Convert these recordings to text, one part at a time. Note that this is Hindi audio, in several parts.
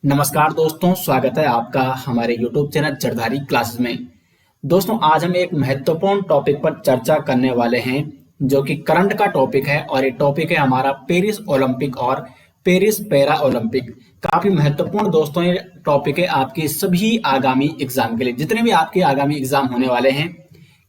नमस्कार दोस्तों, स्वागत है आपका हमारे YouTube चैनल जरधारी क्लासेस में। दोस्तों, आज हम एक महत्वपूर्ण टॉपिक पर चर्चा करने वाले हैं जो कि करंट का टॉपिक है और ये टॉपिक है हमारा पेरिस ओलंपिक और पेरिस पैरा ओलंपिक। काफी महत्वपूर्ण दोस्तों ये टॉपिक है आपके सभी आगामी एग्जाम के लिए। जितने भी आपके आगामी एग्जाम होने वाले हैं,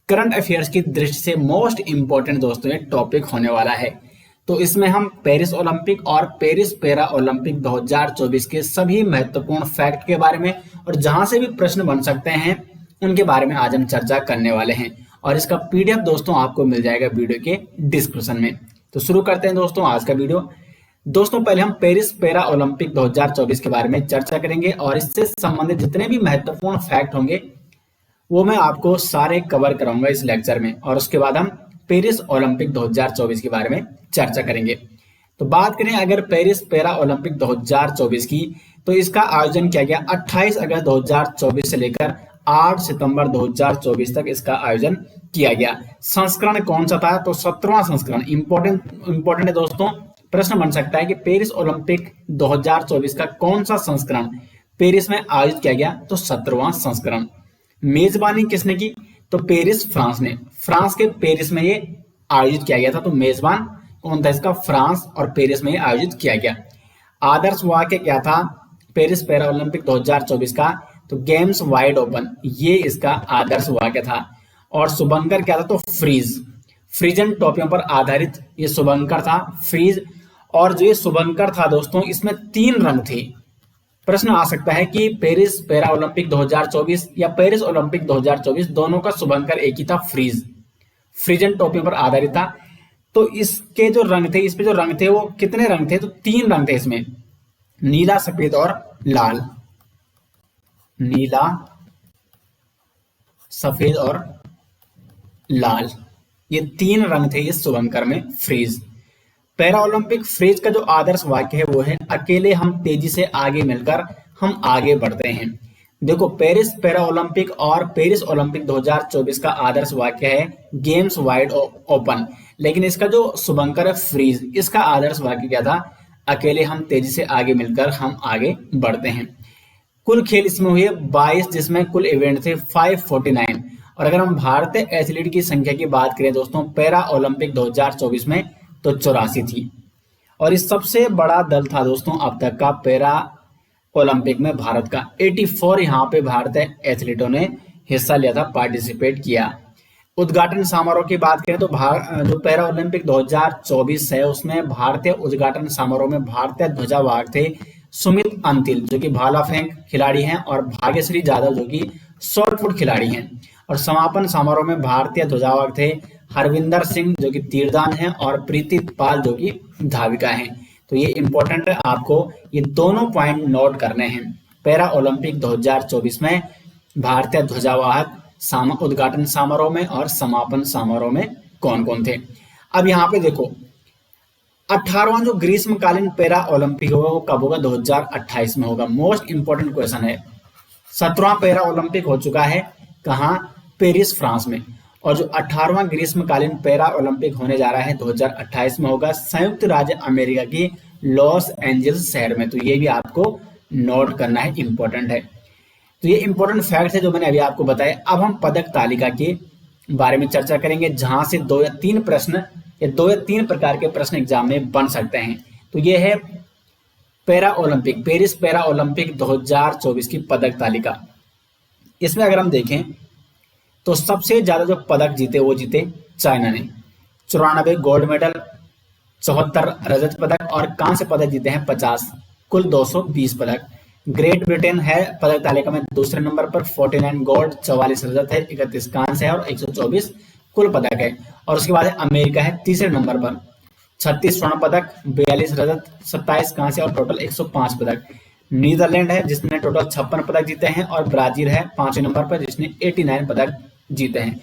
करंट अफेयर्स की दृष्टि से मोस्ट इंपॉर्टेंट दोस्तों ये टॉपिक होने वाला है। तो इसमें हम पेरिस ओलंपिक और पेरिस पैरा ओलंपिक 2024 के सभी महत्वपूर्ण फैक्ट के बारे में और जहां से भी प्रश्न बन सकते हैं उनके बारे में आज हम चर्चा करने वाले हैं। और इसका पीडीएफ दोस्तों आपको मिल जाएगा वीडियो के डिस्क्रिप्शन में। तो शुरू करते हैं दोस्तों आज का वीडियो। दोस्तों, पहले हम पेरिस पैरा ओलंपिक 2024 के बारे में चर्चा करेंगे और इससे संबंधित जितने भी महत्वपूर्ण फैक्ट होंगे वो मैं आपको सारे कवर कराऊंगा इस लेक्चर में। और उसके बाद हम पेरिस ओलंपिक 2024 के बारे में चर्चा करेंगे। तो बात करें अगर पेरिस पैरा ओलंपिक 2024 की, तो इसका आयोजन किया गया 28 अगस्त 2024 से लेकर 8 सितंबर 2024 तक इसका आयोजन किया गया। संस्करण कौन सा था? तो 17वां संस्करण। इंपॉर्टेंट है दोस्तों, प्रश्न बन सकता है कि पेरिस ओलंपिक 2024 का कौन सा संस्करण पेरिस में आयोजित किया गया? तो 17वां संस्करण। मेजबानी किसने की? तो पेरिस फ्रांस ने। फ्रांस के पेरिस में ये आयोजित किया गया था। तो मेजबान कौन था इसका? फ्रांस, और पेरिस में आयोजित किया गया। आदर्श वाक्य क्या था पेरिस पैरा ओलंपिक 2024 का? तो गेम्स वाइड ओपन, ये इसका आदर्श वाक्य था। और शुभंकर क्या था? तो फ्रीजन टोपियों पर आधारित ये शुभंकर था, फ्रीज। और जो ये शुभंकर था दोस्तों, इसमें 3 रंग थे। प्रश्न आ सकता है कि पेरिस पैरा ओलंपिक 2024 या पेरिस ओलंपिक 2024 दोनों का शुभंकर एक ही था, फ्रीजन टोपियों पर आधारित था। तो इसके जो रंग थे, इस पे जो रंग थे वो कितने रंग थे? तो 3 रंग थे इसमें, नीला, सफेद और लाल। नीला, सफेद और लाल, ये 3 रंग थे इस शुभंकर में, फ्रीज। पैरा ओलंपिक फ्रीज का जो आदर्श वाक्य है वो है अकेले हम तेजी से आगे मिलकर हम आगे बढ़ते हैं। देखो, पेरिस पैरा ओलंपिक और पेरिस ओलंपिक 2024 का आदर्श वाक्य है गेम्स वाइड ओपन, लेकिन इसका जो शुभंकर है फ्रीज, इसका आदर्श वाक्य क्या था? अकेले हम तेजी से आगे मिलकर हम आगे बढ़ते हैं। कुल खेल इसमें हुए 22, जिसमें कुल इवेंट थे 549। और अगर हम भारतीय एथलीट की संख्या की बात करें दोस्तों पैरा ओलंपिक 2024 में, तो 84 थी। और इस सबसे बड़ा दल था दोस्तों अब तक का पैरा ओलंपिक में भारत का। 84 यहाँ पे भारतीय एथलीटों ने हिस्सा लिया था, पार्टिसिपेट किया। उद्घाटन समारोह की बात करें तो जो पैरा ओलंपिक 2024 है उसमें भारतीय उद्घाटन समारोह में भारतीय ध्वजावाहक थे सुमित अंतिल, जो कि भाला फेंक खिलाड़ी हैं, और भाग्यश्री जाधव, जो कि शॉर्ट पुट खिलाड़ी हैं। और समापन समारोह में भारतीय ध्वजावाहक थे हरविंदर सिंह, जो कि तीरंदाज हैं, और प्रीति पाल, जो कि धाविका हैं। तो ये इंपॉर्टेंट है, आपको ये दोनों पॉइंट नोट करने हैं। पैरा ओलंपिक 2024 में भारतीय ध्वजावाहक उद्घाटन समारोह में और समापन समारोह में कौन कौन थे। अब यहाँ पे देखो, 18वां जो ग्रीष्मकालीन पैरा ओलंपिक होगा वो कब होगा? 2028 में होगा। मोस्ट इंपॉर्टेंट क्वेश्चन है। 17वां पैरा ओलंपिक हो चुका है कहाँ? पेरिस, फ्रांस में। और जो 18वां ग्रीष्मकालीन पैरा ओलंपिक होने जा रहा है 2028 में होगा संयुक्त राज्य अमेरिका की लॉस एंजल्स शहर में। तो ये भी आपको नोट करना है, इंपॉर्टेंट है। तो ये इंपॉर्टेंट फैक्ट है जो मैंने अभी आपको बताया। अब हम पदक तालिका के बारे में चर्चा करेंगे, जहां से 2 या 3 प्रश्न या 2 या 3 प्रकार के प्रश्न एग्जाम में बन सकते हैं। तो ये है para Olympic, Paris para Olympic 2024 की पदक तालिका। इसमें अगर हम देखें तो सबसे ज्यादा जो पदक जीते वो जीते चाइना ने, 94 गोल्ड मेडल, 74 रजत पदक, और कांस्य पदक जीते हैं 50, कुल 220 पदक। ग्रेट ब्रिटेन है पदक तालिका में दूसरे नंबर पर, 49 गोल्ड, 44 रजत है, 31 कांस्य है और 124 कुल पदक है। और उसके बाद अमेरिका है तीसरे नंबर पर, 36 स्वर्ण पदक, 42 रजत, 27 कांस्य और टोटल 105 पदक। नीदरलैंड है जिसने टोटल 56 पदक जीते हैं, और ब्राजील है 5वें नंबर पर जिसने 89 पदक जीते हैं।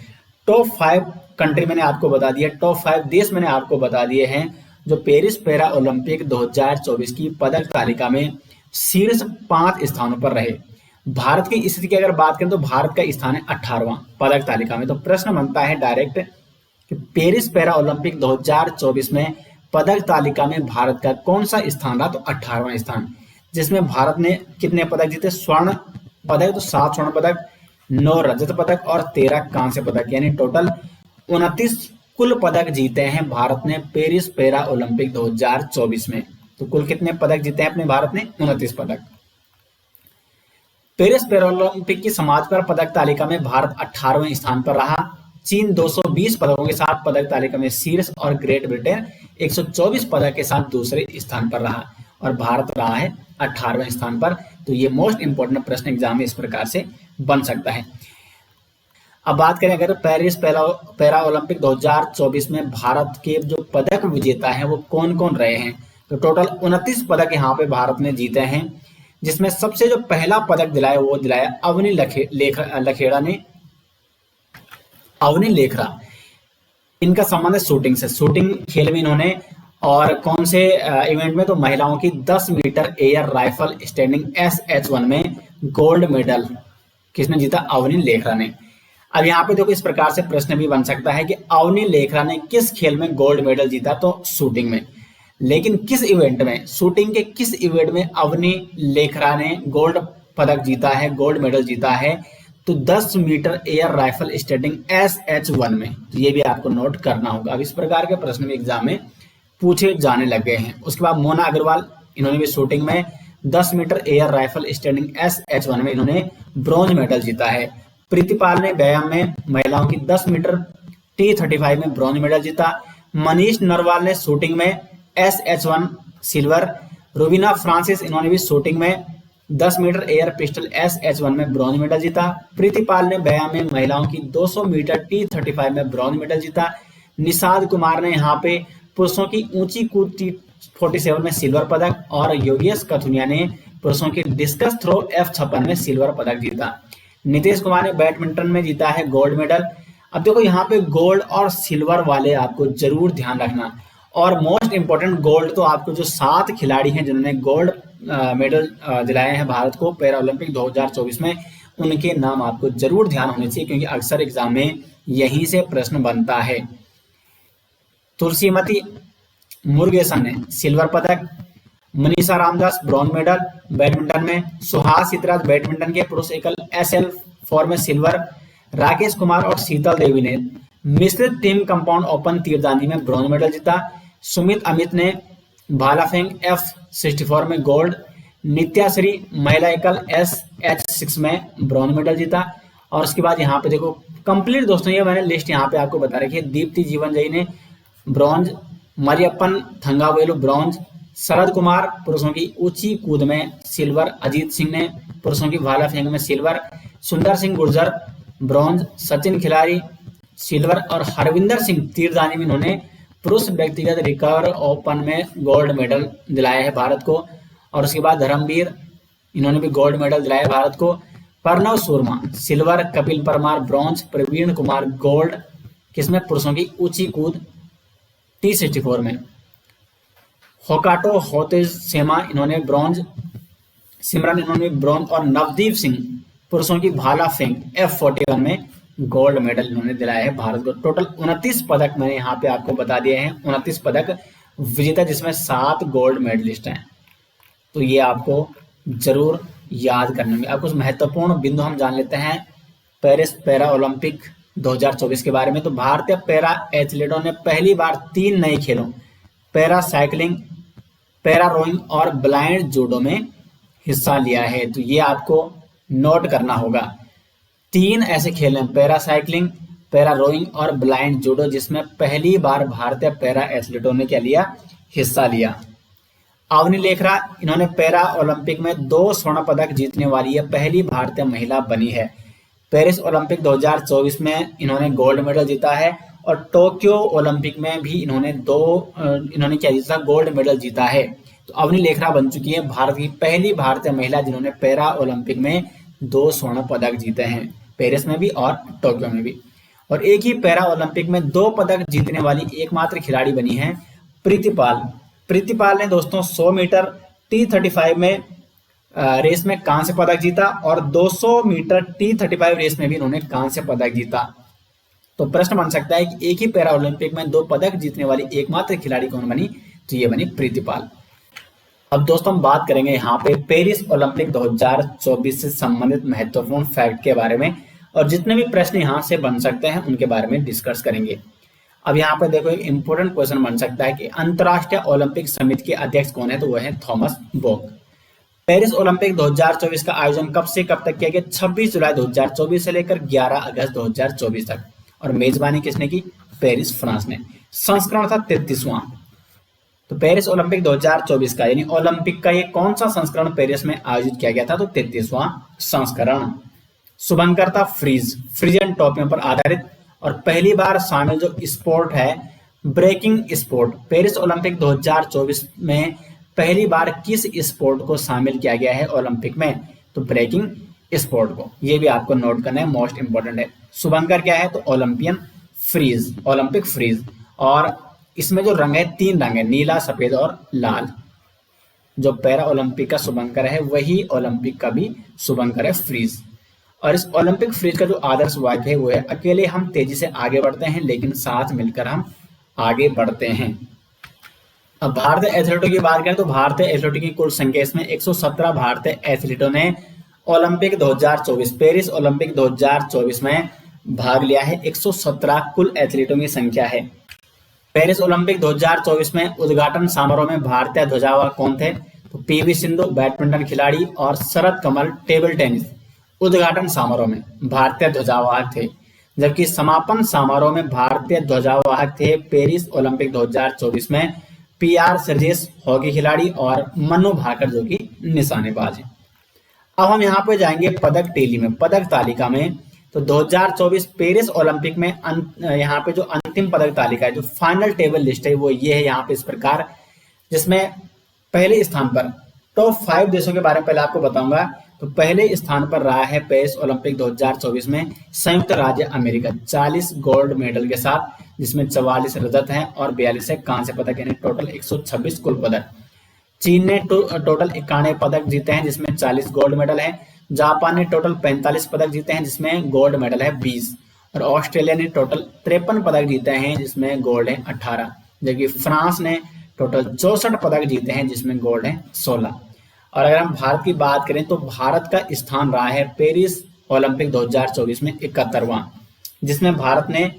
टॉप 5 कंट्री मैंने आपको बता दिया, टॉप 5 देश मैंने आपको बता दिए हैं जो पेरिस पैरा ओलंपिक 2024 की पदक तालिका में शीर्ष 5 स्थानों पर रहे। भारत की स्थिति की अगर बात करें तो भारत का स्थान है 18वां पदक तालिका में। तो प्रश्न बनता है डायरेक्ट कि पेरिस पैरा ओलंपिक 2024 में पदक तालिका में भारत का कौन सा स्थान रहा? तो 18वां स्थान। जिसमें भारत ने कितने पदक जीते? स्वर्ण पदक तो 7 स्वर्ण पदक, 9 रजत पदक और 13 कांस्य पदक, यानी टोटल 29 कुल पदक जीते हैं भारत ने पेरिस पैरा ओलंपिक 2024 में। तो कुल कितने पदक जीते हैं अपने भारत ने? 29 पदक। पेरिस पैरालंपिक की समाचार पदक तालिका में भारत 18वें स्थान पर रहा। चीन 220 पदकों के साथ पदक तालिका में शीर्ष और ग्रेट ब्रिटेन 124 पदक के साथ दूसरे स्थान पर रहा और भारत रहा है 18वें स्थान पर। तो ये मोस्ट इंपोर्टेंट प्रश्न एग्जाम में इस प्रकार से बन सकता है। अब बात करें अगर पेरिस पैरा ओलंपिक 2024 में भारत के जो पदक विजेता हैं वो कौन कौन रहे हैं, तो टोटल 29 पदक यहाँ पे भारत ने जीते हैं, जिसमें सबसे जो पहला पदक दिलाया वो दिलाया अवनी लखेड़ा ने। अवनी लेखरा, इनका संबंध है शूटिंग से, शूटिंग खेल में इन्होंने, और कौन से इवेंट में? तो महिलाओं की 10 metre air rifle standing SH1 में गोल्ड मेडल किसने जीता? अवनी लेखरा ने। अब यहाँ पे देखो इस प्रकार से प्रश्न भी बन सकता है कि अवनी लेखरा ने किस खेल में गोल्ड मेडल जीता? तो शूटिंग में। लेकिन किस इवेंट में? शूटिंग के किस इवेंट में अवनी लेखरा ने गोल्ड पदक जीता है, गोल्ड मेडल जीता है? तो 10 metre air rifle standing SH1 में। तो ये भी आपको नोट करना होगा। अब इस प्रकार के प्रश्न भी एग्जाम में पूछे जाने लग गए हैं। उसके बाद मोना अग्रवाल, इन्होंने भी शूटिंग में 10 metre air rifle standing SH1 में इन्होंने ब्रॉन्ज मेडल जीता है। प्रीतिपाल ने व्यायाम में महिलाओं की 10 मीटर T35 में ब्रॉन्ज मेडल जीता। मनीष नरवाल ने शूटिंग में SH1 सिल्वर। रुबीना फ्रांसिस, इन्होंने भी शूटिंग में 10 मीटर एयर पिस्टल SH1 में ब्रॉन्ज मेडल जीता। प्रीतिपाल ने व्यायाम में महिलाओं की 200 मीटर T35 में ब्रॉन्ज मेडल जीता। निषाद कुमार ने यहाँ पे पुरुषों की ऊंची कूद T47 में सिल्वर पदक, और योगेश कथुनिया ने पुरुषों की डिस्कस थ्रो F56 में सिल्वर पदक जीता। नीतीश कुमार ने बैडमिंटन में जीता है गोल्ड मेडल। अब देखो यहाँ पे गोल्ड और सिल्वर वाले आपको जरूर ध्यान रखना, और मोस्ट इंपोर्टेंट गोल्ड तो आपको जो 7 खिलाड़ी हैं जिन्होंने गोल्ड मेडल दिलाए हैं भारत को पैरा ओलंपिक 2024 में, उनके नाम आपको जरूर ध्यान होने चाहिए, क्योंकि अक्सर एग्जाम में यहीं से प्रश्न बनता है। तुलसीमती मुरुगेसन ने सिल्वर पदक। Manisha Ramdas bronze medal badminton में। सुहास सितराज बैडमिंटन के पुरुष एकल SL4 में सिल्वर। राकेश कुमार और शीतल देवी ने मिश्रित टीम कंपाउंड ओपन तीरंदाजी में ब्रॉन्ज मेडल जीता। सुमित अमित ने भाला फेंक F64 में गोल्ड। नित्याश्री महिला एकल SH6 में ब्रॉन्ज मेडल जीता। और उसके बाद यहाँ पे देखो कंप्लीट दोस्तों, ये मैंने लिस्ट यहाँ पे आपको बता रखी है। दीप्ति जीवन जय ने ब्रॉन्ज। मरियप्पन थंगावेलु ब्रॉन्ज। शरद कुमार पुरुषों की ऊंची कूद में सिल्वर। अजीत सिंह ने पुरुषों की भाला फेंक में सिल्वर। सुंदर सिंह गुर्जर ब्रॉन्ज। सचिन खिलाड़ी सिल्वर। और हरविंदर सिंह तीरंदाजी में इन्होंने पुरुष व्यक्तिगत रिकर्व ओपन में गोल्ड मेडल दिलाया है भारत को। और उसके बाद धर्मवीर, इन्होंने भी गोल्ड मेडल दिलाया भारत को। Pranav Sharma silver. Kapil Parmar bronze. Praveen Kumar gold, किसमें? पुरुषों की ऊंची कूद T64 में। होकाटो होतेज सेमा, इन्होंने ब्रॉन्ज। सिमरन, इन्होंने ब्रॉन्ज। और नवदीप सिंह पुरुषों की भाला फेंक F41 में गोल्ड मेडल इन्होंने दिलाया है भारत को। टोटल 29 पदक मैंने यहाँ पे आपको बता दिए हैं, 29 पदक विजेता, जिसमें 7 गोल्ड मेडलिस्ट हैं। तो ये आपको जरूर याद करने में। अब कुछ महत्वपूर्ण बिंदु हम जान लेते हैं पेरिस पैरा ओलंपिक 2024 के बारे में। तो भारतीय पैरा एथलीटों ने पहली बार 3 नए खेलों पैरा साइकिलिंग, पैरा रोइंग और ब्लाइंड जूडो में हिस्सा लिया है। तो ये आपको नोट करना होगा। 3 ऐसे खेल हैं, पैरा साइकिलिंग, पैरा रोइंग और ब्लाइंड जूडो, जिसमें पहली बार भारतीय पैरा एथलीटों ने क्या लिया? हिस्सा लिया। अवनी लेखरा, इन्होंने पैरा ओलंपिक में 2 स्वर्ण पदक जीतने वाली है पहली भारतीय महिला बनी है। पेरिस ओलंपिक 2024 में इन्होंने गोल्ड मेडल जीता है। और टोक्यो ओलंपिक में भी इन्होंने क्या जीता? गोल्ड मेडल जीता है। तो अवनी लेखरा बन चुकी है भारत की पहली भारतीय महिला जिन्होंने पैरा ओलंपिक में 2 स्वर्ण पदक जीते हैं, पेरिस में भी और टोक्यो में भी। और एक ही पैरा ओलंपिक में 2 पदक जीतने वाली एकमात्र खिलाड़ी बनी है प्रीतिपाल। प्रीतिपाल ने दोस्तों 100 मीटर T35 में रेस में कांस्य पदक जीता, और 200 मीटर T35 रेस में भी इन्होंने कांस्य पदक जीता। तो प्रश्न बन सकता है कि एक ही पैरा ओलंपिक में 2 पदक जीतने वाली एकमात्र खिलाड़ी कौन बनी? तो ये बनी प्रीतिपाल। अब दोस्तों हम बात करेंगे यहाँ पे पेरिस ओलंपिक 2024 से संबंधित महत्वपूर्ण फैक्ट के बारे में, और जितने भी प्रश्न यहाँ से बन सकते हैं उनके बारे में डिस्कस करेंगे। अब यहाँ पे देखो एक इंपॉर्टेंट क्वेश्चन बन सकता है कि अंतर्राष्ट्रीय ओलंपिक समिति के अध्यक्ष कौन है, तो वह है थॉमस बॉक। पेरिस ओलंपिक 2024 का आयोजन कब से कब तक किया गया? 26 जुलाई 2024 से लेकर 11 अगस्त 2024 तक। और मेजबानी किसने की? पेरिस, फ्रांस ने। संस्करण था 33वां। तो पेरिस ओलंपिक 2024 का यानी ओलंपिक का ये कौन सा संस्करण पेरिस में आयोजित किया गया था? तो 33वां संस्करण। शुभंकर था फ्रीज, फ्रीजन टॉपियों पर आधारित। और पहली बार शामिल जो स्पोर्ट है ब्रेकिंग स्पोर्ट। पेरिस ओलंपिक 2024 में पहली बार किस स्पोर्ट को शामिल किया गया है ओलंपिक में? तो ब्रेकिंग स्पोर्ट को। ये भी आपको नोट करना है, मोस्ट इंपोर्टेंट है। शुभंकर क्या है? तो ओलंपियन फ्रीज, ओलंपिक फ्रीज। और इसमें जो रंग है 3 रंग है, नीला, सफेद और लाल। जो पैरा ओलंपिक का शुभंकर है वही ओलंपिक का भी शुभंकर है, फ्रीज। और इस ओलंपिक फ्रीज का जो आदर्श वाक्य है वो है, अकेले हम तेजी से आगे बढ़ते हैं लेकिन साथ मिलकर हम आगे बढ़ते हैं। अब भारतीय एथलीटों की बात करें तो भारतीय एथलीटों की कुल संख्या इसमें 117 भारतीय एथलीटों ने ओलंपिक 2024 पेरिस ओलंपिक 2024 में भाग लिया है। 117 कुल एथलीटों की संख्या है। पेरिस ओलंपिक 2024 में उद्घाटन समारोह में भारतीय ध्वजावाहक कौन थे? तो पीवी सिंधु बैडमिंटन खिलाड़ी और शरद कमल टेबल टेनिस उद्घाटन समारोह में भारतीय ध्वजावाहक थे। जबकि समापन समारोह में भारतीय ध्वजावाहक थे पेरिस ओलंपिक 2024 में पीआर सर्जेस हॉकी खिलाड़ी और मनु भाकर जो कि निशानेबाज है। अब हम यहाँ पे जाएंगे पदक टेली में, पदक तालिका में। तो 2024 पेरिस ओलंपिक में यहाँ पे जो अंतिम पदक तालिका है, जो फाइनल टेबल लिस्ट है वो ये है यहाँ पे इस प्रकार, जिसमें पहले स्थान पर टॉप 5 देशों के बारे में पहले आपको बताऊंगा। तो पहले स्थान पर रहा है पेरिस ओलंपिक 2024 में संयुक्त राज्य अमेरिका 40 गोल्ड मेडल के साथ, जिसमें 44 रजत हैं और 42 है कांस्य पदक, यानी टोटल 126 कुल पदक। चीन ने टोटल 91 पदक जीते हैं जिसमें 40 गोल्ड मेडल है। जापान ने टोटल 45 पदक जीते हैं जिसमें गोल्ड मेडल है 20। और ऑस्ट्रेलिया ने टोटल 53 पदक जीते हैं जिसमें गोल्ड है 18। जबकि फ्रांस ने टोटल 64 पदक जीते हैं जिसमें गोल्ड है 16। और अगर हम भारत की बात करें तो भारत का स्थान रहा है पेरिस ओलंपिक 2024 में 71वां, जिसमें भारत ने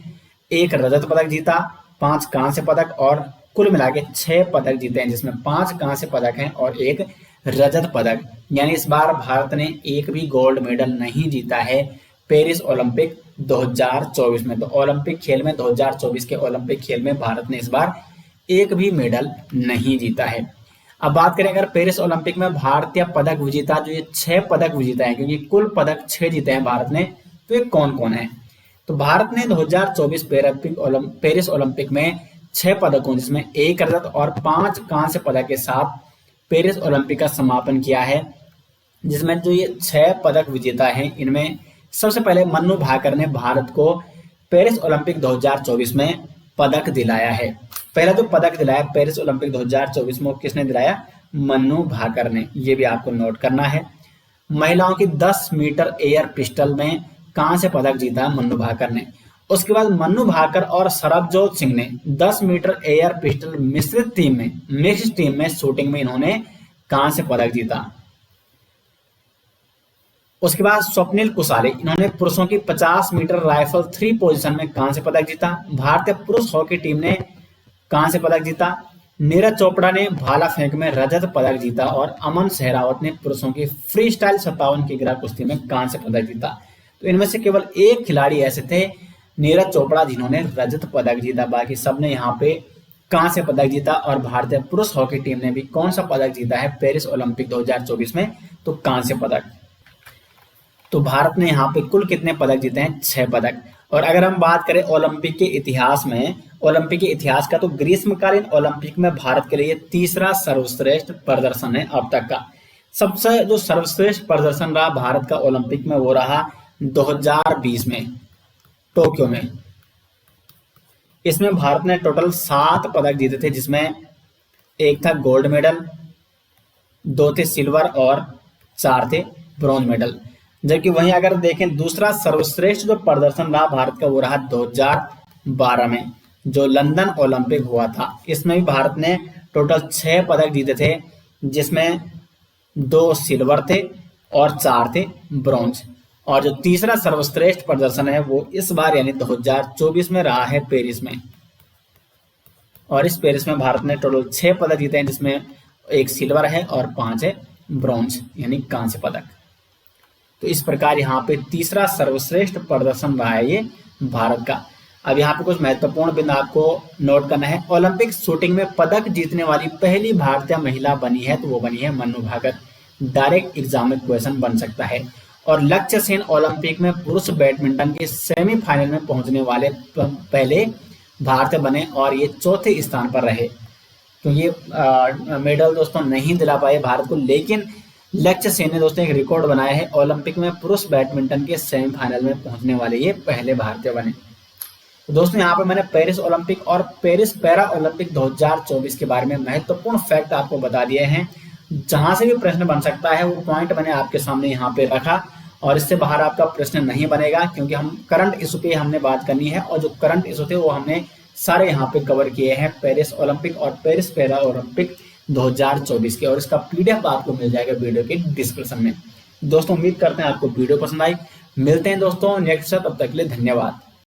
1 रजत पदक जीता, 5 कांस्य पदक और कुल मिला के 6 पदक जीते हैं जिसमें 5 कांस्य पदक हैं और 1 रजत पदक। यानी इस बार भारत ने एक भी गोल्ड मेडल नहीं जीता है पेरिस ओलंपिक 2024 में। तो ओलंपिक खेल में 2024 के ओलंपिक खेल में भारत ने इस बार एक भी मेडल नहीं जीता है। अब बात करें अगर पेरिस ओलंपिक में भारतीय पदक विजेता, जो ये 6 पदक विजेता है, क्योंकि कुल पदक 6 जीते हैं भारत ने, तो ये कौन कौन है? तो भारत ने 2024 पेरिस ओलंपिक में 6 पदकों जिसमें 1 रजत और 5 कांस्य पदक के साथ पेरिस ओलंपिक का समापन किया है। जिसमें जो ये 6 पदक विजेता हैं इनमें सबसे पहले मन्नू भाकर ने भारत को पेरिस ओलंपिक 2024 में पदक दिलाया है। पहला जो पदक दिलाया पेरिस ओलंपिक 2024 में किसने दिलाया? मन्नू भाकर ने। ये भी आपको नोट करना है। महिलाओं की 10 मीटर एयर पिस्टल में कांस्य पदक जीता मन्नू भाकर ने। उसके बाद मन्नू भाकर और सरबजोत सिंह ने 10 मीटर एयर पिस्टल मिश्रित टीम में, मिक्स टीम में शूटिंग में इन्होंने कांस्य पदक जीता। उसके बाद स्वप्निल कुसाले, इन्होंने पुरुषों की 50 मीटर राइफल 3 पोजीशन में कांस्य पदक जीता। भारतीय पुरुष हॉकी टीम ने कांस्य पदक जीता। नीरज चोपड़ा ने भाला फेंक में रजत पदक जीता और अमन सहरावत ने पुरुषों की फ्री स्टाइल 57 किग्रा कुश्ती में कांस्य पदक जीता। तो इनमें से केवल एक खिलाड़ी ऐसे थे, नीरज चोपड़ा, जिन्होंने रजत पदक जीता। बाकी सबने यहाँ पे कांस्य पदक जीता। और भारतीय पुरुष हॉकी टीम ने भी कौन सा पदक जीता है पेरिस ओलंपिक 2024 में? तो कांस्य पदक। तो भारत ने यहाँ पे कुल कितने पदक जीते हैं? 6 पदक। और अगर हम बात करें ओलंपिक के इतिहास में, ओलंपिक के इतिहास का, तो ग्रीष्मकालीन ओलंपिक में भारत के लिए तीसरा सर्वश्रेष्ठ प्रदर्शन है अब तक का। सबसे जो सर्वश्रेष्ठ प्रदर्शन रहा भारत का ओलंपिक में वो रहा 2020 में टोक्यो में। इसमें भारत ने टोटल 7 पदक जीते थे जिसमें 1 था गोल्ड मेडल, 2 थे सिल्वर और 4 थे ब्रॉन्ज मेडल। जबकि वहीं अगर देखें दूसरा सर्वश्रेष्ठ जो प्रदर्शन रहा भारत का वो रहा 2012 में जो लंदन ओलंपिक हुआ था। इसमें भी भारत ने टोटल 6 पदक जीते थे जिसमें 2 सिल्वर थे और 4 थे ब्रॉन्ज। और जो तीसरा सर्वश्रेष्ठ प्रदर्शन है वो इस बार यानी 2024 में रहा है पेरिस में। और इस पेरिस में भारत ने टोटल 6 पदक जीते हैं, जिसमें 1 सिल्वर है और 5 है ब्रॉन्ज यानी कांस्य पदक। तो इस प्रकार यहाँ पे तीसरा सर्वश्रेष्ठ प्रदर्शन रहा है ये भारत का। अब यहाँ पे कुछ महत्वपूर्ण बिंदु आपको नोट करना है। ओलंपिक शूटिंग में पदक जीतने वाली पहली भारतीय महिला बनी है, तो वो बनी है मनु भाकर। डायरेक्ट एग्जाम में क्वेश्चन बन सकता है। और लक्ष्य सेन ओलंपिक में पुरुष बैडमिंटन के सेमीफाइनल में पहुंचने वाले पहले भारतीय बने और ये चौथे स्थान पर रहे। तो ये मेडल दोस्तों नहीं दिला पाए भारत को, लेकिन लक्ष्य सेन ने दोस्तों एक रिकॉर्ड बनाया है। ओलंपिक में पुरुष बैडमिंटन के सेमीफाइनल में पहुंचने वाले ये पहले भारतीय बने। तो दोस्तों यहाँ पे मैंने पेरिस ओलंपिक और पेरिस पैरा ओलंपिक 2024 के बारे में महत्वपूर्ण फैक्ट आपको बता दिए हैं। जहां से भी प्रश्न बन सकता है वो पॉइंट मैंने आपके सामने यहाँ पे रखा, और इससे बाहर आपका प्रश्न नहीं बनेगा, क्योंकि हम करंट इशू पे हमने बात करनी है। और जो करंट इशू थे वो हमने सारे यहाँ पे कवर किए हैं, पेरिस ओलंपिक और पेरिस पैरा ओलंपिक 2024 के। और इसका पीडीएफ आपको मिल जाएगा वीडियो के डिस्क्रिप्शन में। दोस्तों उम्मीद करते हैं आपको वीडियो पसंद आई। मिलते हैं दोस्तों नेक्स्ट, तब तक के लिए धन्यवाद।